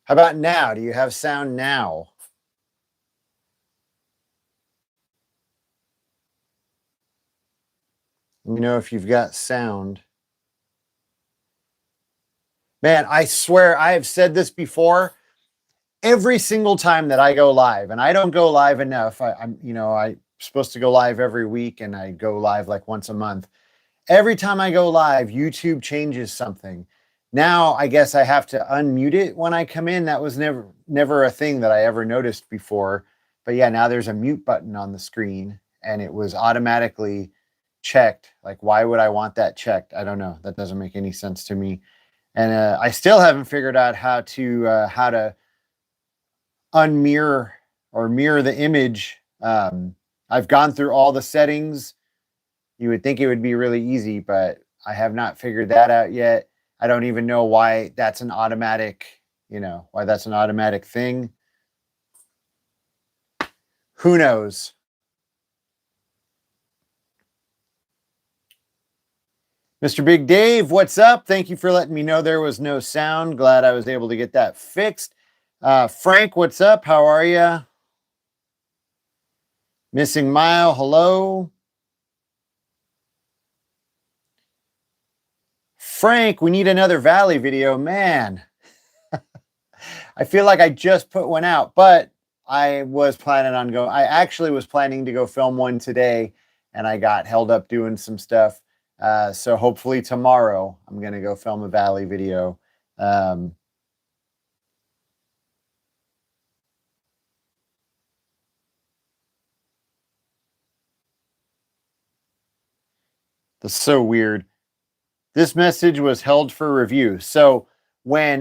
How about now? Do you have sound now? Let me know if you've got sound. Man, I swear I have said this before. Every single time that I go live, and I don't go live enough. I'm supposed to go live every week, and I go live like once a month. Every time I go live, YouTube changes something. Now I guess I have to unmute it when I come in. That was never a thing that I ever noticed before. But yeah, now there's a mute button on the screen, and it was automatically checked. Like, why would I want that checked? I don't know. That doesn't make any sense to me. And I still haven't figured out how to unmirror or mirror the image. I've gone through all the settings. You would think it would be really easy, but I have not figured that out yet. I don't even know why that's an automatic, why that's an automatic thing. Who knows? Mr. Big Dave, what's up? Thank you for letting me know there was no sound. Glad I was able to get that fixed. Frank, what's up? How are you? Missing Mile, hello. Frank, we need another Valley video. Man, I feel like I just put one out, but I actually was planning to go film one today, and I got held up doing some stuff. So hopefully tomorrow I'm going to go film a Valley video. That's so weird. This message was held for review. So when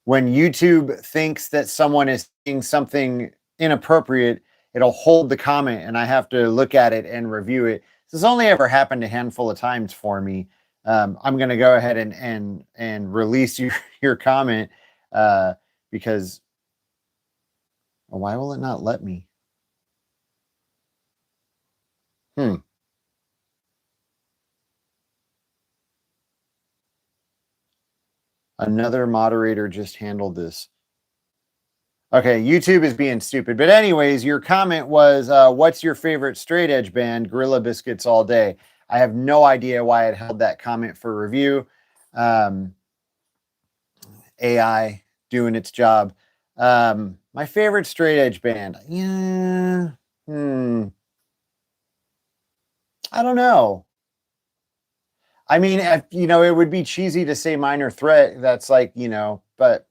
YouTube thinks that someone is saying something inappropriate, it'll hold the comment, and I have to look at it and review it. This has only ever happened a handful of times for me. I'm going to go ahead and release your comment because why will it not let me? Another moderator just handled this. Okay, YouTube is being stupid. But anyways, your comment was, what's your favorite straight edge band? Gorilla Biscuits all day. I have no idea why it held that comment for review. AI doing its job. My favorite straight edge band. Yeah. I don't know. I mean, it would be cheesy to say Minor Threat. That's like, but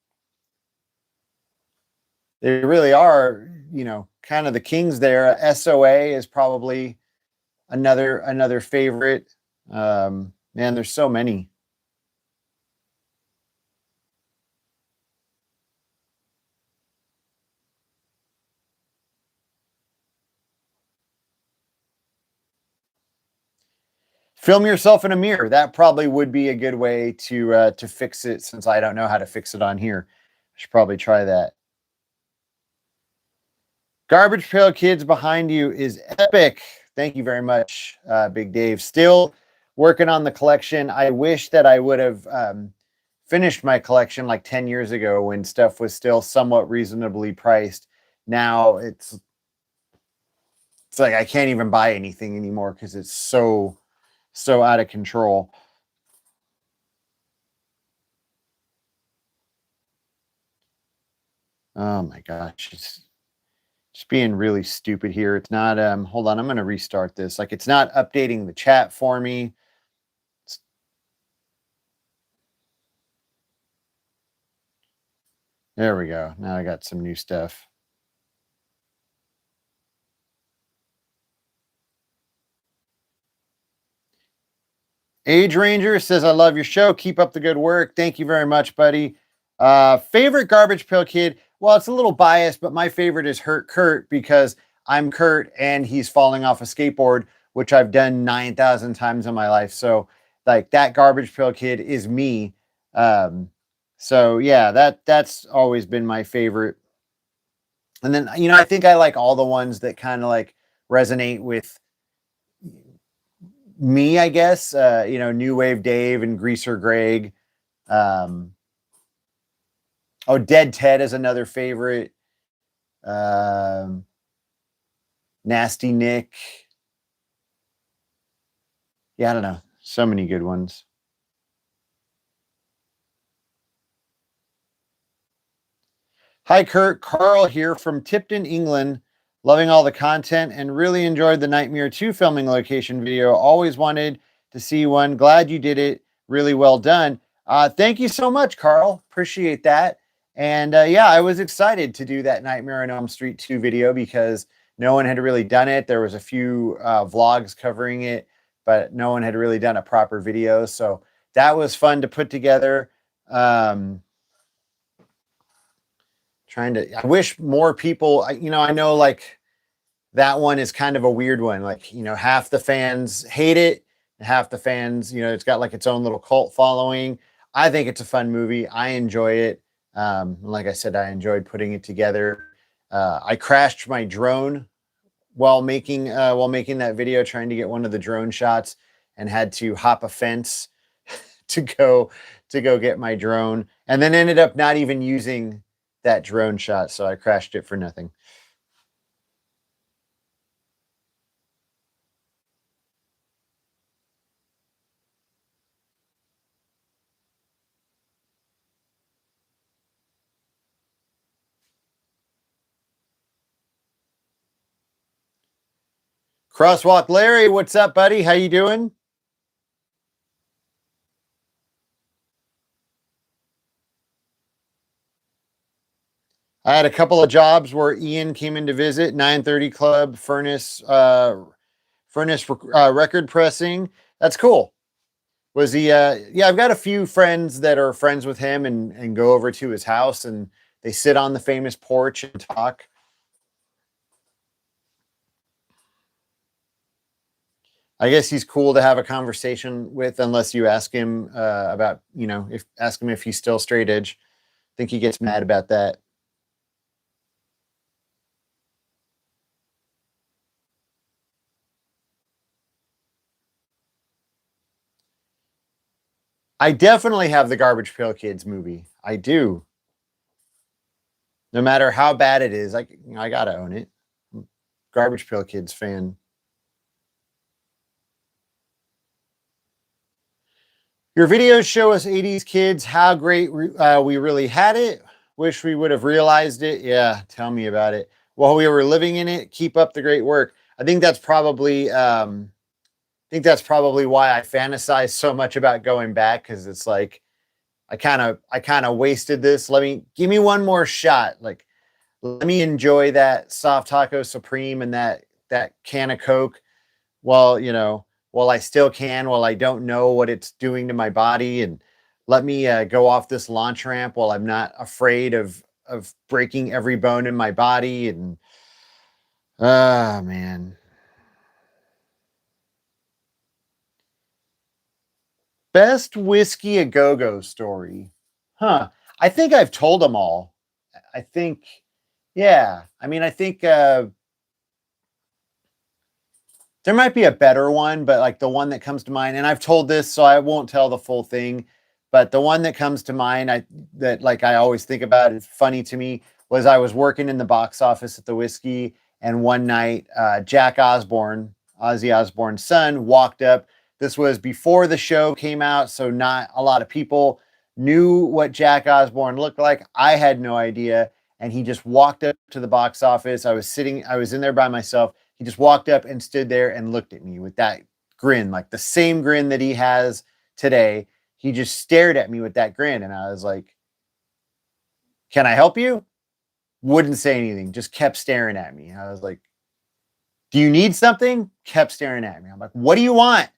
they really are, kind of the kings there. SOA is probably another favorite. Man, there's so many. Film yourself in a mirror. That probably would be a good way to fix it, since I don't know how to fix it on here. I should probably try that. Garbage Pail Kids behind you is epic. Thank you very much, Big Dave. Still working on the collection. I wish that I would have finished my collection like 10 years ago when stuff was still somewhat reasonably priced. Now it's like I can't even buy anything anymore because it's so out of control. Oh my gosh, it's just being really stupid here. It's not hold on, I'm going to restart this. Like, it's not updating the chat for me. There we go. Now I got some new stuff. Age Ranger says, I love your show. Keep up the good work. Thank you very much, buddy. Favorite Garbage Pail Kid? Well, it's a little biased, but my favorite is Hurt Kurt, because I'm Kurt and he's falling off a skateboard, which I've done 9,000 times in my life. So like, that Garbage Pail Kid is me. So yeah, that's always been my favorite. And then, I think I like all the ones that kind of like resonate with me, I guess. New Wave Dave and Greaser Greg. Oh, Dead Ted is another favorite. Um, Nasty Nick. Yeah, I don't know. So many good ones. Hi, Kurt. Carl here from Tipton, England. Loving all the content and really enjoyed the Nightmare 2 filming location video. Always wanted to see one. Glad you did it. Really well done. Thank you so much, Carl. Appreciate that. And yeah, I was excited to do that Nightmare on Elm Street 2 video because no one had really done it. There was a few vlogs covering it, but no one had really done a proper video. So that was fun to put together. I wish more people, I know like that one is kind of a weird one. Like, half the fans hate it, and half the fans, it's got like its own little cult following. I think it's a fun movie. I enjoy it. Like I said, I enjoyed putting it together. I crashed my drone while making that video, trying to get one of the drone shots, and had to hop a fence to go get my drone, and then ended up not even using that drone shot, so I crashed it for nothing. Crosswalk Larry, what's up, buddy? How you doing? I had a couple of jobs where Ian came in to visit. 930 Club, Furnace record pressing. That's cool. Was he? Yeah, I've got a few friends that are friends with him, and go over to his house, and they sit on the famous porch and talk. I guess he's cool to have a conversation with, unless you ask him about, if ask him if he's still straight edge. I think he gets mad about that. I definitely have the Garbage Pail Kids movie. I do. No matter how bad it is, I gotta own it. Garbage Pail Kids fan. Your videos show us 80s kids how great we really had it. Wish we would have realized it. Yeah, tell me about it. While we were living in it, keep up the great work. I think that's probably why I fantasize so much about going back, because it's like I kind of wasted this. Give me one more shot. Like, let me enjoy that soft taco supreme and that can of Coke while I still can, while I don't know what it's doing to my body, and let me go off this launch ramp while I'm not afraid of breaking every bone in my body. And man, best whiskey a go-go story, huh? I think I've told them all. I think, yeah. I mean, I think there might be a better one, but like the one that comes to mind, and I've told this, so I won't tell the full thing, but the one that comes to mind, I always think about, it's funny to me, was I was working in the box office at the whiskey, and one night, Jack Osborne, Ozzy Osbourne's son, walked up. This was before the show came out, so not a lot of people knew what Jack Osborne looked like. I had no idea, and he just walked up to the box office. I was in there by myself. He just walked up and stood there and looked at me with that grin, like the same grin that he has today. He just stared at me with that grin. And I was like, "Can I help you?" Wouldn't say anything, just kept staring at me. I was like, "Do you need something?" Kept staring at me. I'm like, "What do you want?"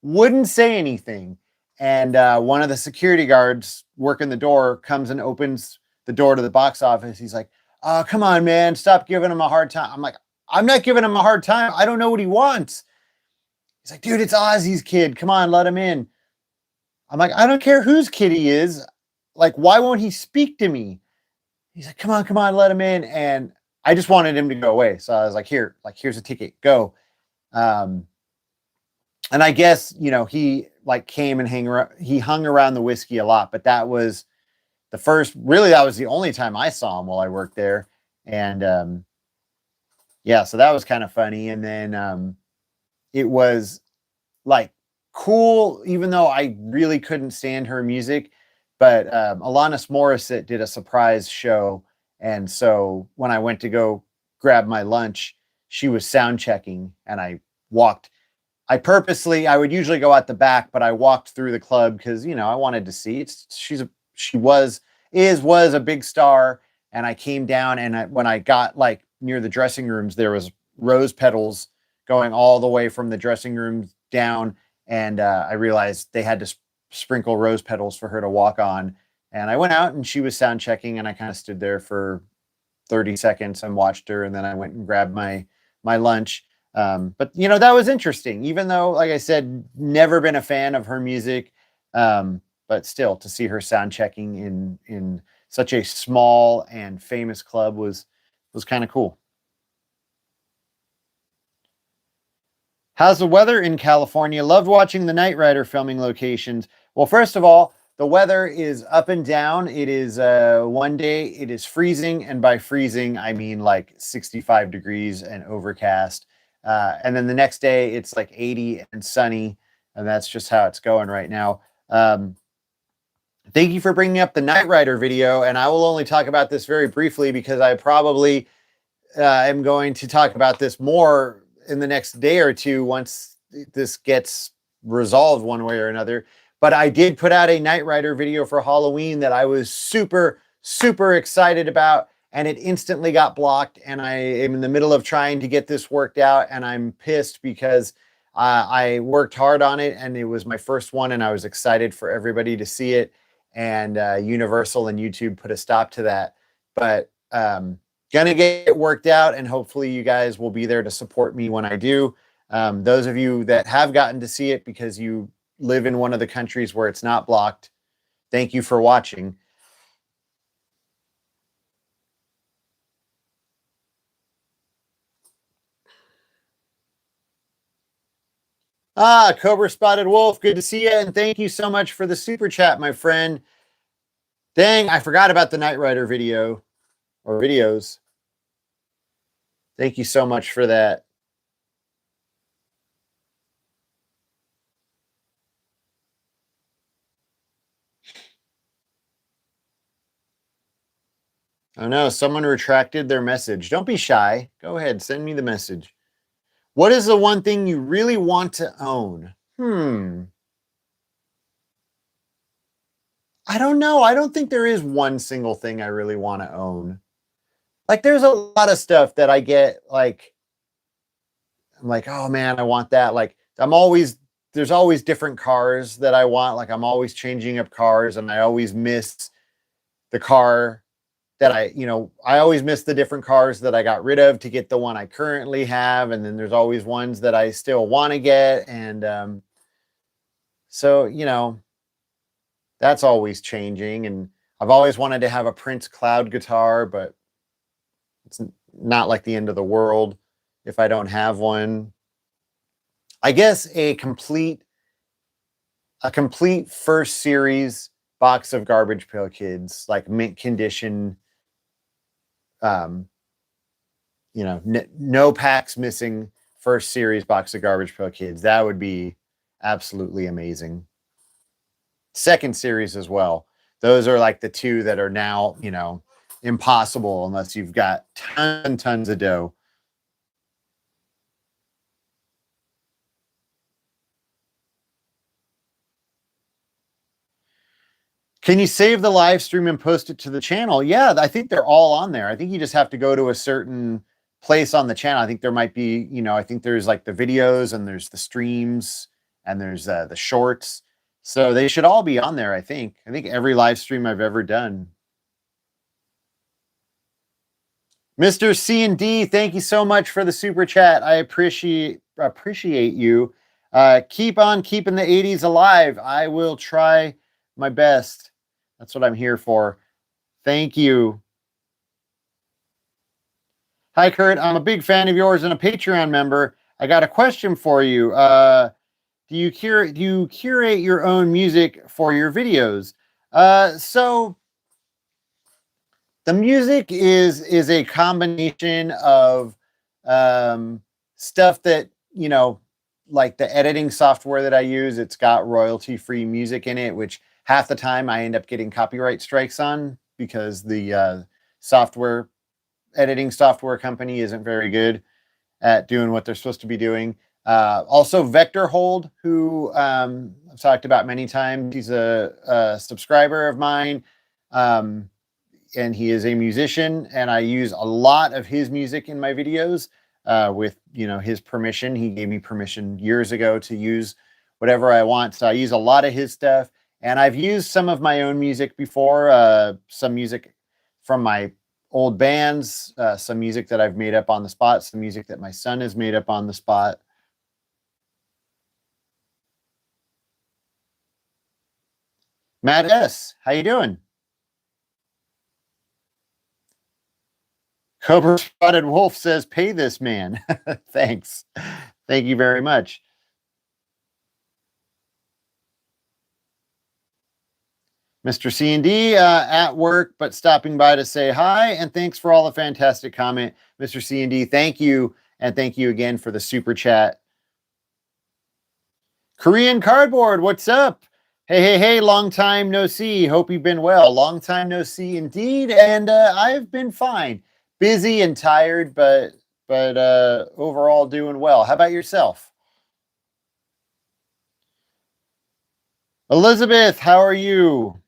Wouldn't say anything. And one of the security guards working the door comes and opens the door to the box office. He's like, "Oh, come on, man. Stop giving him a hard time." I'm like, "I'm not giving him a hard time. I don't know what he wants." He's like, "Dude, it's Ozzy's kid. Come on, let him in." I'm like, "I don't care whose kid he is. Like, why won't he speak to me?" He's like, come on, let him in." And I just wanted him to go away. So I was like, here's a ticket. Go. Um, And I guess, he like came and he hung around the whiskey a lot, but that was that was the only time I saw him while I worked there. And yeah, so that was kind of funny. And then it was like cool, even though I really couldn't stand her music. But Alanis Morissette did a surprise show, and so when I went to go grab my lunch, she was sound checking, and walked. I would usually go out the back, but I walked through the club because I wanted to see. She was a big star, and I came down, and when I got like near the dressing rooms, there was rose petals going all the way from the dressing rooms down, and I realized they had to sprinkle rose petals for her to walk on. And I went out, and she was sound checking, and I kind of stood there for 30 seconds and watched her, and then I went and grabbed my lunch. But that was interesting, even though, like I said, never been a fan of her music. But still, to see her sound checking in such a small and famous club was kind of cool. How's the weather in California? Loved watching the Knight Rider filming locations. Well, first of all, the weather is up and down. It is one day it is freezing, and by freezing I mean like 65 degrees and overcast. And then the next day it's like 80 and sunny, and that's just how it's going right now. Thank you for bringing up the Knight Rider video, and I will only talk about this very briefly because I probably am going to talk about this more in the next day or two once this gets resolved one way or another. But I did put out a Knight Rider video for Halloween that I was super, super excited about, and it instantly got blocked. And I am in the middle of trying to get this worked out, and I'm pissed because I worked hard on it, and it was my first one, and I was excited for everybody to see it. And Universal and YouTube put a stop to that. But gonna get it worked out, and hopefully you guys will be there to support me when I do. Those of you that have gotten to see it because you live in one of the countries where it's not blocked, thank you for watching. Cobra Spotted Wolf, good to see you, and thank you so much for the super chat, my friend. Dang, I forgot about the Knight Rider video or videos. Thank you so much for that. Oh no, someone retracted their message. Don't be shy. Go ahead, send me the message. What is the one thing you really want to own? I don't know. I don't think there is one single thing I really want to own. Like, there's a lot of stuff that I get, like, I'm like, oh man, I want that. Like, there's always different cars that I want. Like, I'm always changing up cars, and I always miss the car that I always miss the different cars that I got rid of to get the one I currently have. And then there's always ones that I still want to get. And so, that's always changing. And I've always wanted to have a Prince Cloud guitar, but it's not like the end of the world if I don't have one. I guess a complete first series box of Garbage Pail Kids, like mint condition, no packs missing, first series box of Garbage Pail Kids. That would be absolutely amazing. Second series as well. Those are like the two that are now, impossible unless you've got tons of dough. Can you save the live stream and post it to the channel? Yeah, I think they're all on there. I think you just have to go to a certain place on the channel. I think there might be, I think there's like the videos, and there's the streams, and there's the shorts. So they should all be on there, I think. I think every live stream I've ever done. Mr. C&D, thank you so much for the super chat. I appreciate you. Keep on keeping the 80s alive. I will try my best. That's what I'm here for. Thank you. Hi, Kurt. I'm a big fan of yours and a Patreon member. I got a question for you. Do Do you curate your own music for your videos? So the music is a combination of um, stuff that like the editing software that I use. It's got royalty free music in it, which half the time I end up getting copyright strikes on because the software editing software company isn't very good at doing what they're supposed to be doing. Also, Vector Hold, who I've talked about many times. He's a subscriber of mine. And he is a musician, and I use a lot of his music in my videos with his permission. He gave me permission years ago to use whatever I want, so I use a lot of his stuff. And I've used some of my own music before, some music from my old bands, some music that I've made up on the spot, some music that my son has made up on the spot. Matt S, how you doing? Cobra Spotted Wolf says, pay this man. Thanks. Thank you very much. Mr. C&D at work, but stopping by to say hi. And thanks for all the fantastic comment, Mr. C&D. Thank you. And thank you again for the super chat. Korean Cardboard, what's up? Hey, long time no see. Hope you've been well. Long time no see indeed. And I've been fine. Busy and tired, but overall doing well. How about yourself? Elizabeth, how are you?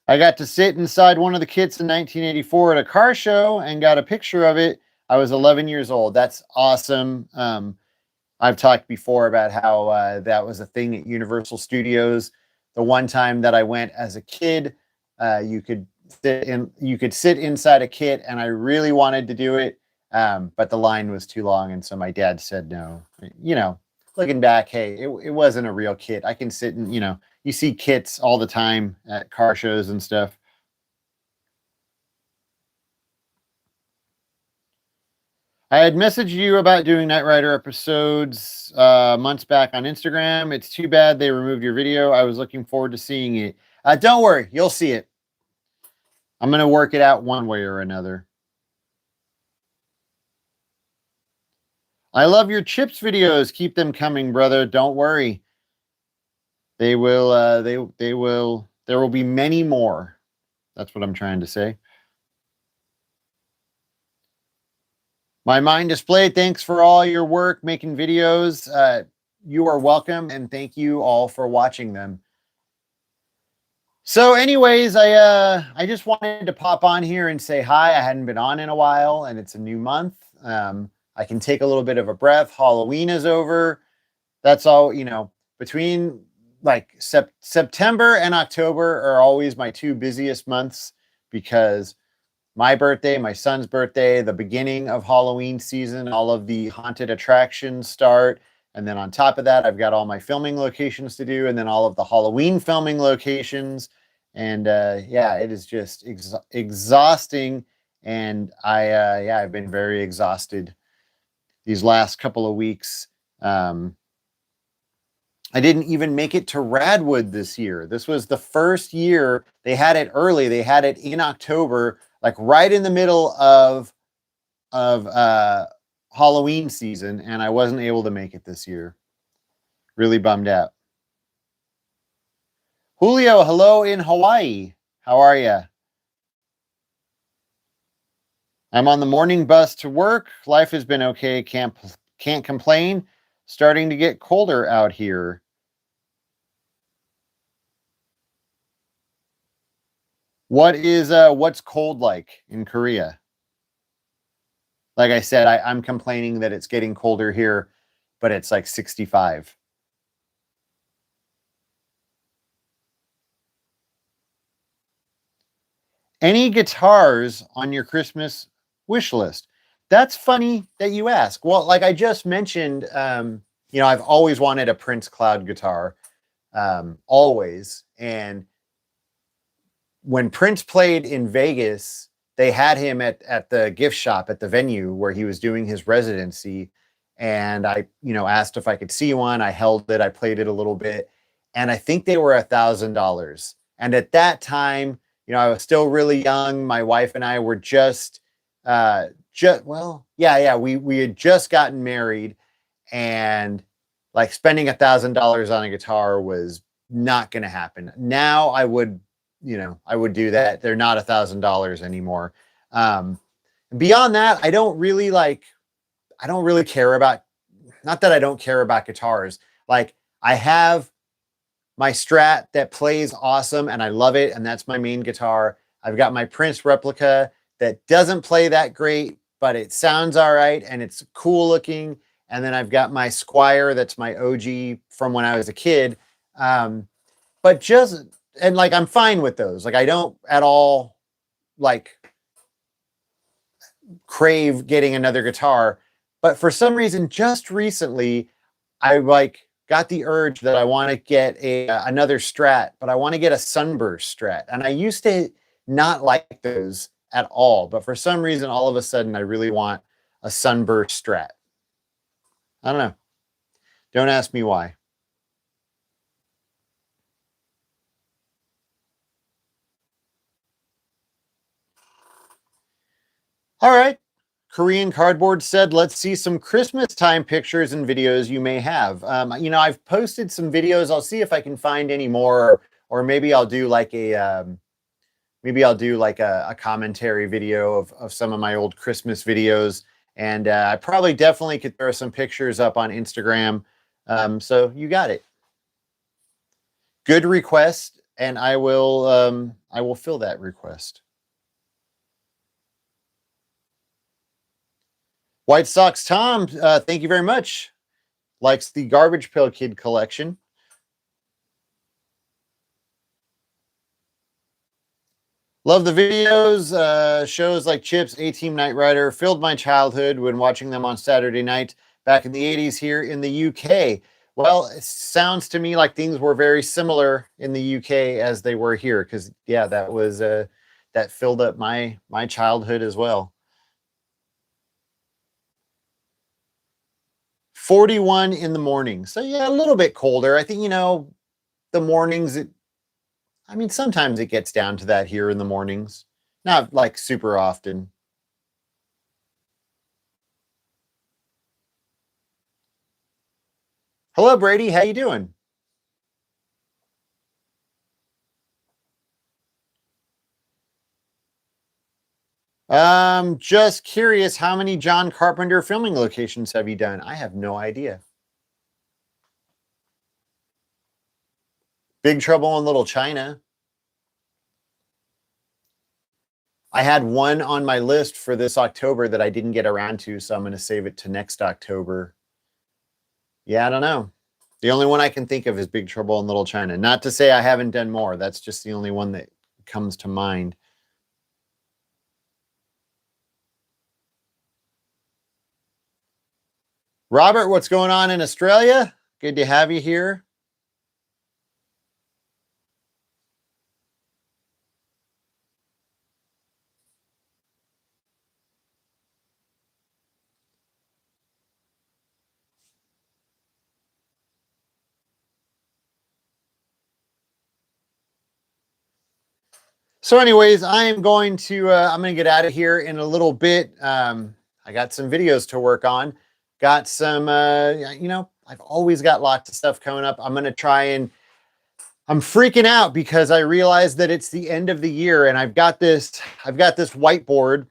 I got to sit inside one of the kits in 1984 at a car show and got a picture of it. I was 11 years old. That's awesome. I've talked before about how that was a thing at Universal Studios. The one time that I went as a kid, you could sit inside a kit, and I really wanted to do it, but the line was too long, and so my dad said no. Looking back, hey, it wasn't a real kit. I can sit and you see kits all the time at car shows and stuff. I had messaged you about doing Knight Rider episodes months back on Instagram. It's too bad they removed your video. I was looking forward to seeing it. Don't worry, you'll see it. I'm going to work it out one way or another. I love your chips videos. Keep them coming, brother. Don't worry. They will. They will. There will be many more. That's what I'm trying to say. My Mind Displayed, thanks for all your work making videos. You are welcome, and thank you all for watching them. So anyways, I just wanted to pop on here and say hi. I hadn't been on in a while, and it's a new month. I can take a little bit of a breath. Halloween is over. That's all, between like September and October are always my two busiest months because my birthday, my son's birthday, the beginning of Halloween season, all of the haunted attractions start. And then on top of that, I've got all my filming locations to do, and then all of the Halloween filming locations. And it is just exhausting. And I've been very exhausted these last couple of weeks. I didn't even make it to Radwood this year. This was the first year they had it early. They had it in October, like right in the middle of Halloween season, and I wasn't able to make it this year. Really bummed out. Julio, hello in Hawaii. How are you? I'm on the morning bus to work. Life has been okay. Can't complain. Starting to get colder out here. What's cold like in Korea? Like I said, I'm complaining that it's getting colder here, but it's like 65. Any guitars on your Christmas wish list? That's funny that you ask. Well, like I just mentioned, I've always wanted a Prince Cloud guitar, always. And when Prince played in Vegas, they had him at the gift shop at the venue where he was doing his residency. and I, asked if I could see one. I held it, I played it a little bit, and I think they were $1,000. And at that time, I was still really young. My wife and I were well, yeah, we had just gotten married, and like spending $1,000 on a guitar was not going to happen. Now I would do that. They're not $1,000 anymore. Um, Beyond that, I don't really care about, not that I don't care about guitars. Like, I have my Strat that plays awesome and I love it, and that's my main guitar. I've got my Prince replica that doesn't play that great, but it sounds all right and it's cool looking. And then I've got my Squire that's my OG from when I was a kid. Um, but just, and like, I'm fine with those. Like, I don't at all like crave getting another guitar. But for some reason, just recently, I like got the urge that I want to get another Strat, but I want to get a Sunburst Strat. And I used to not like those at all, but for some reason, all of a sudden, I really want a Sunburst Strat. I don't know. Don't ask me why. All right. Korean Cardboard said, let's see some Christmas time pictures and videos you may have. I've posted some videos. I'll see if I can find any more, or maybe I'll do like a commentary video of some of my old Christmas videos. And I probably definitely could throw some pictures up on Instagram. So you got it. Good request, and I will fill that request. White Sox Tom, thank you very much. Likes the Garbage Pail Kid collection. Love the videos. Shows like Chips, A-Team Knight Rider filled my childhood when watching them on Saturday night back in the 80s here in the UK. Well, it sounds to me like things were very similar in the UK as they were here, because yeah, that filled up my childhood as well. 41 in the morning. So yeah, a little bit colder. I think, the mornings, sometimes it gets down to that here in the mornings. Not like super often. Hello, Brady. How you doing? Just curious, how many John Carpenter filming locations have you done? I have no idea. Big Trouble in Little China. I had one on my list for this October that I didn't get around to, so I'm going to save it to next October. Yeah, I don't know. The only one I can think of is Big Trouble in Little China. Not to say I haven't done more. That's just the only one that comes to mind. Robert, what's going on in Australia? Good to have you here. So anyways, I'm going to get out of here in a little bit. I got some videos to work on. Got some, I've always got lots of stuff coming up. I'm going to try and I'm freaking out because I realized that it's the end of the year, and I've got this whiteboard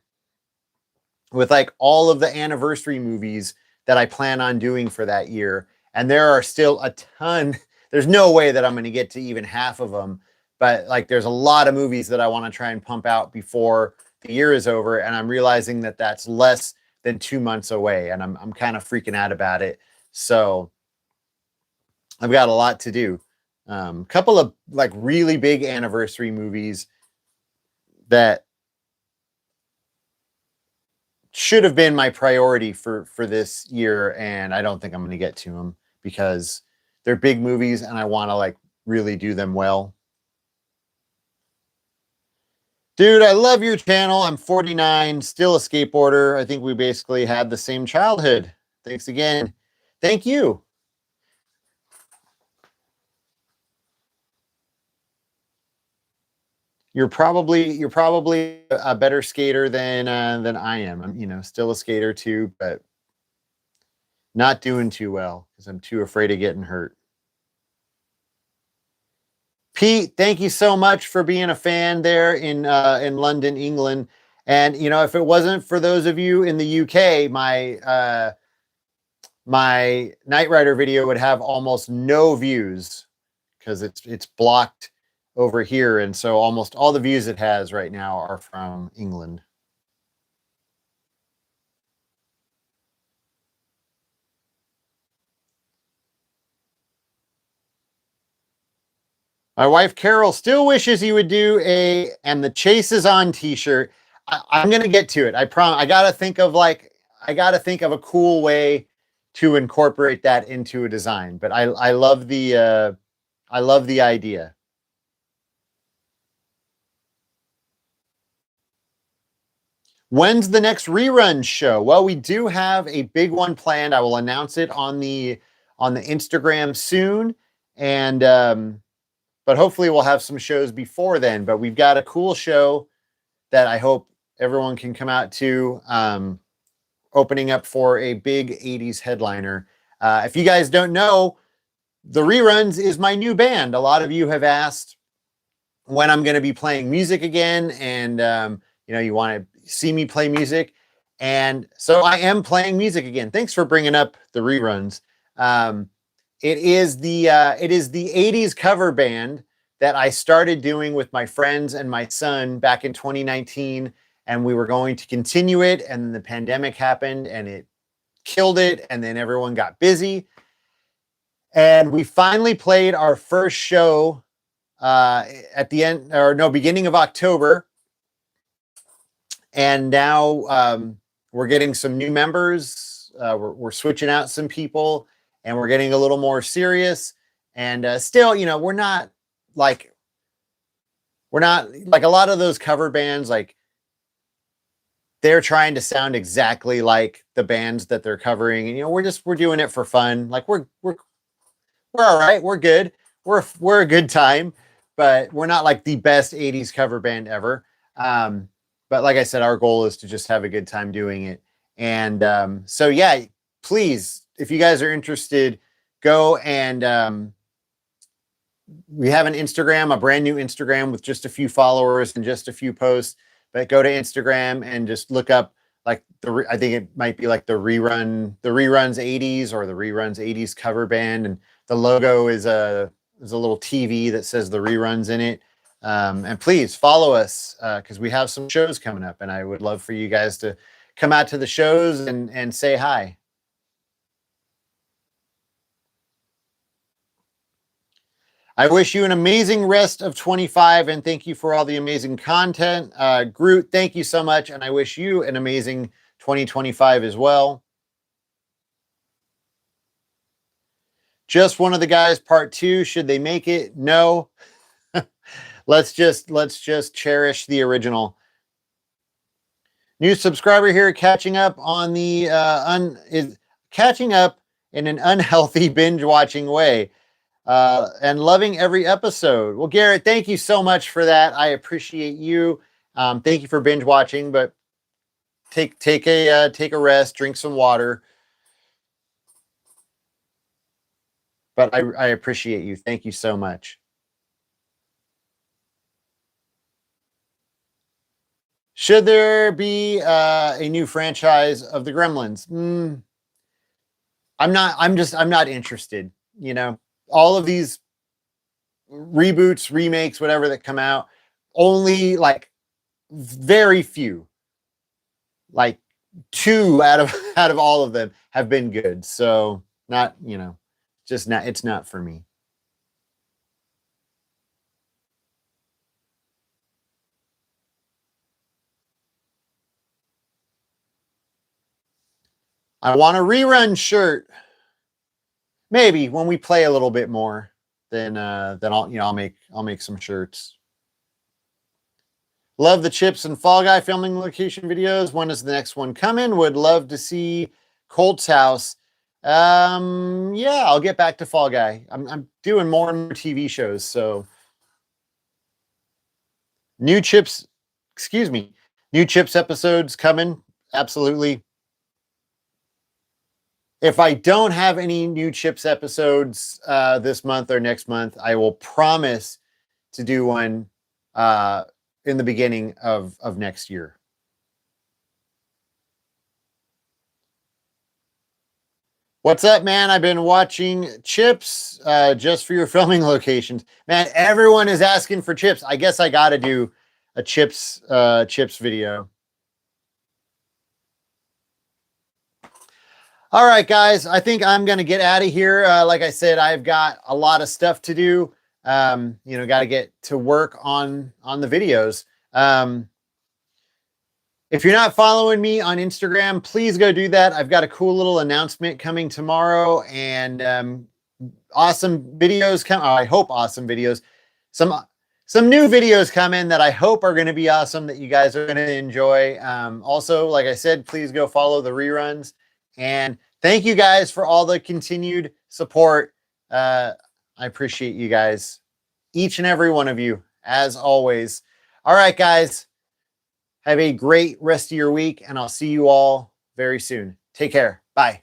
with like all of the anniversary movies that I plan on doing for that year. And there are still a ton. There's no way that I'm going to get to even half of them, but like there's a lot of movies that I want to try and pump out before the year is over, and I'm realizing that that's less than 2 months away, and I'm kind of freaking out about it. So I've got a lot to do. Couple of like really big anniversary movies that should have been my priority for this year, and I don't think I'm going to get to them because they're big movies and I want to like really do them well. Dude, I love your channel. I'm 49, still a skateboarder. I think we basically had the same childhood. Thanks again. Thank you. You're probably a better skater than I am. I'm, still a skater too, but not doing too well because I'm too afraid of getting hurt. Pete, thank you so much for being a fan there in London, England. And if it wasn't for those of you in the UK, my Knight Rider video would have almost no views because it's blocked over here, and so almost all the views it has right now are from England. My wife Carol still wishes he would do a "and the chase is on" t-shirt. I'm gonna get to it. I promise. I gotta think of a cool way to incorporate that into a design. But I love the idea. When's the next rerun show? Well, we do have a big one planned. I will announce it on the Instagram soon, and but hopefully we'll have some shows before then. But we've got a cool show that I hope everyone can come out to, opening up for a big 80s headliner. If you guys don't know, The Reruns is my new band. A lot of you have asked when I'm going to be playing music again, and you want to see me play music, and so I am playing music again. Thanks for bringing up The Reruns. It is the 80s cover band that I started doing with my friends and my son back in 2019, and we were going to continue it, and the pandemic happened and it killed it, and then everyone got busy, and we finally played our first show at the end, or no, beginning of October. And now we're getting some new members. We're switching out some people, and we're getting a little more serious. And still, we're not like a lot of those cover bands. Like, they're trying to sound exactly like the bands that they're covering, and we're doing it for fun. Like, we're all right. We're good. We're a good time, but we're not like the best 80s cover band ever. But like I said, our goal is to just have a good time doing it. And so, yeah, please, if you guys are interested, go and we have an Instagram, a brand new Instagram with just a few followers and just a few posts. But go to Instagram and just look up like I think it might be like the Reruns 80s or the Reruns 80s cover band, and the logo is a little TV that says The Reruns in it. And please follow us because we have some shows coming up, and I would love for you guys to come out to the shows and say hi. I wish you an amazing rest of 25, and thank you for all the amazing content. Groot, thank you so much, and I wish you an amazing 2025 as well. Just One of the Guys part 2, should they make it? No. Let's just cherish the original. New subscriber here, catching up on the catching up in an unhealthy binge watching way, and loving every episode. Well, Garrett, thank you so much for that. I appreciate you. Thank you for binge watching, but take a rest, drink some water. But I appreciate you. Thank you so much. Should there be a new franchise of the Gremlins? I'm not interested. All of these reboots, remakes, whatever that come out, only like very few, like 2 out of all of them have been good. So not, just not, it's not for me. I want a rerun shirt. Maybe when we play a little bit more, then I'll make some shirts. Love the Chips and Fall Guy filming location videos. When is the next one coming? Would love to see Colt's house. Yeah, I'll get back to Fall Guy. I'm doing more and more TV shows. So new Chips, excuse me, new Chips episodes coming. Absolutely. If I don't have any new Chips episodes this month or next month, I will promise to do one in the beginning of next year. What's up, man? I've been watching Chips just for your filming locations. Man, everyone is asking for Chips. I guess I got to do a Chips video. All right, guys. I think I'm going to get out of here. Like I said, I've got a lot of stuff to do. Got to get to work on the videos. If you're not following me on Instagram, please go do that. I've got a cool little announcement coming tomorrow, and awesome videos come. I hope awesome videos. Some new videos come in that I hope are going to be awesome, that you guys are going to enjoy. Also, like I said, please go follow the reruns. And thank you guys for all the continued support. I appreciate you guys, each and every one of you, as always. All right, guys. Have a great rest of your week, and I'll see you all very soon. Take care. Bye.